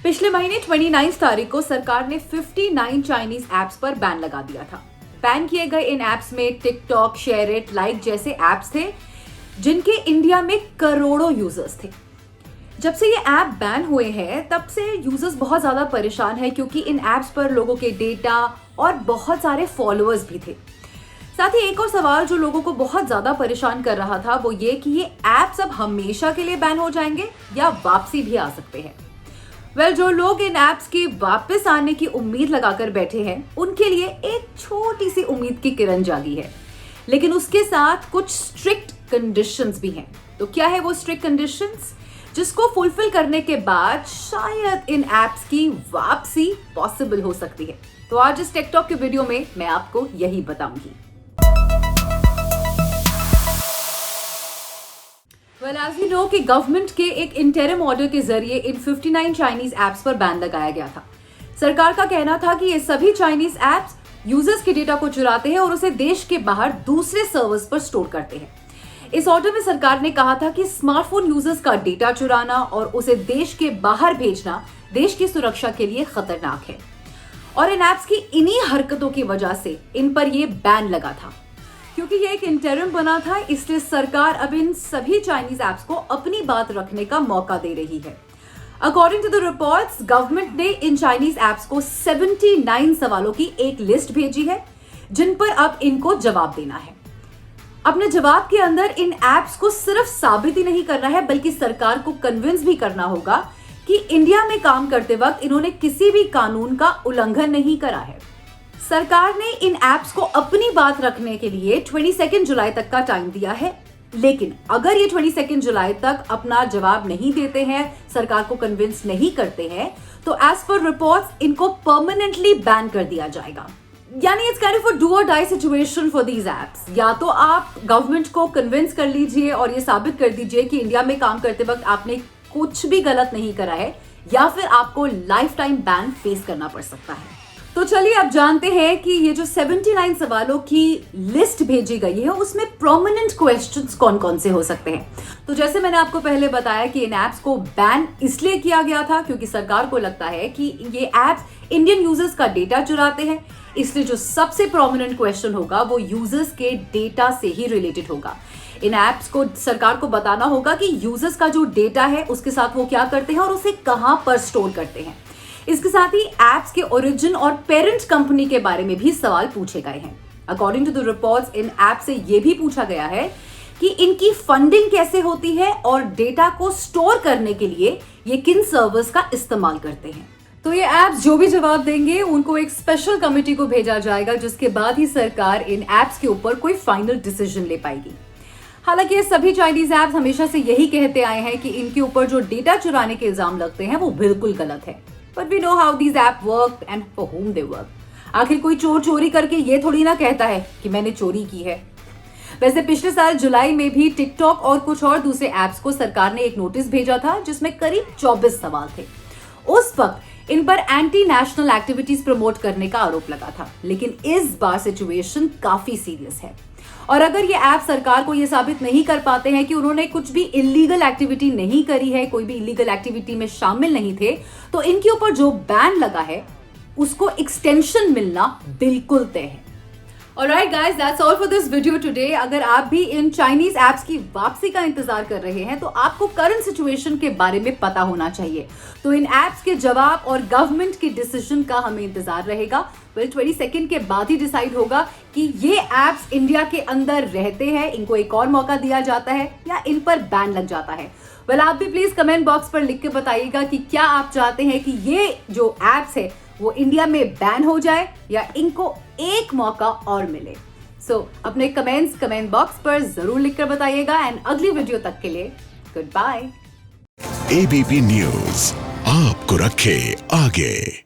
पिछले महीने 29 तारीख को सरकार ने 59 चाइनीज ऐप्स पर बैन लगा दिया था। बैन किए गए इन ऐप्स में टिकटॉक, शेयर इट, लाइक जैसे ऐप्स थे जिनके इंडिया में करोड़ों यूजर्स थे। जब से ये ऐप बैन हुए हैं तब से यूजर्स बहुत ज्यादा परेशान है क्योंकि इन ऐप्स पर लोगों के डेटा और बहुत सारे फॉलोअर्स भी थे। साथ ही एक और सवाल जो लोगों को बहुत ज्यादा परेशान कर रहा था वो ये कि ये ऐप्स अब हमेशा के लिए बैन हो जाएंगे या वापसी भी आ सकते हैं। जो लोग इन ऐप्स के वापस आने की उम्मीद लगाकर बैठे हैं उनके लिए एक छोटी सी उम्मीद की किरण जागी है, लेकिन उसके साथ कुछ स्ट्रिक्ट कंडीशंस भी हैं। तो क्या है वो स्ट्रिक्ट कंडीशंस जिसको फुलफिल करने के बाद शायद इन ऐप्स की वापसी पॉसिबल हो सकती है? तो आज इस टेकटॉक के वीडियो में मैं आपको यही बताऊंगी। As you know कि गवर्नमेंट के एक इंटरिम ऑर्डर के जरिए इन 59 चाइनीज ऐप्स पर बैन लगाया गया था। सरकार का कहना था कि ये सभी चाइनीज ऐप्स यूजर्स के डेटा को चुराते हैं और उसे देश के बाहर दूसरे सर्वर्स पर स्टोर करते हैं। इस ऑर्डर में सरकार ने कहा था कि स्मार्टफोन यूजर्स का डेटा चुराना और उसे देश के बाहर भेजना देश की सुरक्षा के लिए खतरनाक है और इन ऐप्स की इन्हीं हरकतों की वजह से इन पर यह बैन लगा था। क्योंकि ये एक इंटरिम बना था इसलिए सरकार अब इन सभी चाइनीज ऐप्स को अपनी बात रखने का मौका दे रही है। According to the reports, government ने इन चाइनीज ऐप्स को 79 सवालों की एक लिस्ट भेजी है जिन पर अब इनको जवाब देना है। अपने जवाब के अंदर इन ऐप्स को सिर्फ साबित ही नहीं करना है बल्कि सरकार को कन्विंस भी करना होगा कि इंडिया में काम करते वक्त इन्होंने किसी भी कानून का उल्लंघन नहीं करा है। सरकार ने इन ऐप्स को अपनी बात रखने के लिए 22 जुलाई तक का टाइम दिया है, लेकिन अगर ये 22 जुलाई तक अपना जवाब नहीं देते हैं, सरकार को कन्विंस नहीं करते हैं, तो एज पर रिपोर्ट्स इनको परमानेंटली बैन कर दिया जाएगा। यानी it's kind of a do और die situation for these apps. या तो आप गवर्नमेंट को कन्विंस कर लीजिए और ये साबित कर दीजिए कि इंडिया में काम करते वक्त आपने कुछ भी गलत नहीं करा है, या फिर आपको लाइफ टाइम बैन फेस करना पड़ सकता है। तो चलिए अब जानते हैं कि ये जो 79 सवालों की लिस्ट भेजी गई है उसमें प्रोमिनेंट क्वेश्चंस कौन कौन से हो सकते हैं। तो जैसे मैंने आपको पहले बताया कि इन ऐप्स को बैन इसलिए किया गया था क्योंकि सरकार को लगता है कि ये ऐप्स इंडियन यूजर्स का डेटा चुराते हैं, इसलिए जो सबसे प्रोमिनेंट क्वेश्चन होगा वो यूजर्स के डेटा से ही रिलेटेड होगा। इन ऐप्स को सरकार को बताना होगा कि यूजर्स का जो डेटा है उसके साथ वो क्या करते हैं और उसे कहां पर स्टोर करते हैं। इसके साथ ही ऐप्स के ओरिजिन और पेरेंट कंपनी के बारे में भी सवाल पूछे गए हैं। अकॉर्डिंग टू द रिपोर्ट्स, इन ऐप से यह भी पूछा गया है कि इनकी फंडिंग कैसे होती है और डेटा को स्टोर करने के लिए ये किन सर्वर्स का इस्तेमाल करते हैं। तो ये ऐप्स जो भी जवाब देंगे उनको एक स्पेशल कमेटी को भेजा जाएगा, जिसके बाद ही सरकार इन ऐप्स के ऊपर कोई फाइनल डिसीजन ले पाएगी। हालांकि ये सभी चाइनीज ऐप्स हमेशा से यही कहते आए हैं कि इनके ऊपर जो डेटा चुराने के इल्जाम लगते हैं वो बिल्कुल गलत है। But we know how these apps work and for whom they work. आखिर कोई चोर चोरी करके ये थोड़ी ना कहता है कि मैंने चोरी की है। वैसे पिछले साल जुलाई में भी टिकटॉक और कुछ और दूसरे ऐप्स को सरकार ने एक नोटिस भेजा था जिसमें करीब 24 सवाल थे। उस वक्त इन पर एंटी नेशनल एक्टिविटीज प्रमोट करने का आरोप लगा था, लेकिन इस बार सिचुएशन काफी सीरियस है और अगर ये ऐप सरकार को ये साबित नहीं कर पाते हैं कि उन्होंने कुछ भी इलीगल एक्टिविटी नहीं करी है, कोई भी इलीगल एक्टिविटी में शामिल नहीं थे, तो इनके ऊपर जो बैन लगा है उसको एक्सटेंशन मिलना बिल्कुल तय है। Alright guys, that's all for this video today. अगर आप भी इन चाइनीज ऐप्स की वापसी का इंतजार कर रहे हैं तो आपको करंट सिचुएशन के बारे में पता होना चाहिए। तो इन ऐप्स के जवाब और गवर्नमेंट के डिसीजन का हमें इंतजार रहेगा। 22 के बाद ही डिसाइड होगा कि ये ऐप्स इंडिया के अंदर रहते हैं, इनको एक और मौका दिया जाता है या इन पर बैन लग जाता है। आप भी प्लीज कमेंट बॉक्स पर लिख के बताइएगा कि क्या आप चाहते हैं कि ये जो ऐप्स है वो इंडिया में बैन हो जाए या इनको एक मौका और मिले। अपने कमेंट्स कमेंट बॉक्स पर जरूर लिखकर बताइएगा एंड अगली वीडियो तक के लिए गुड बाय। एबीपी न्यूज आपको रखे आगे।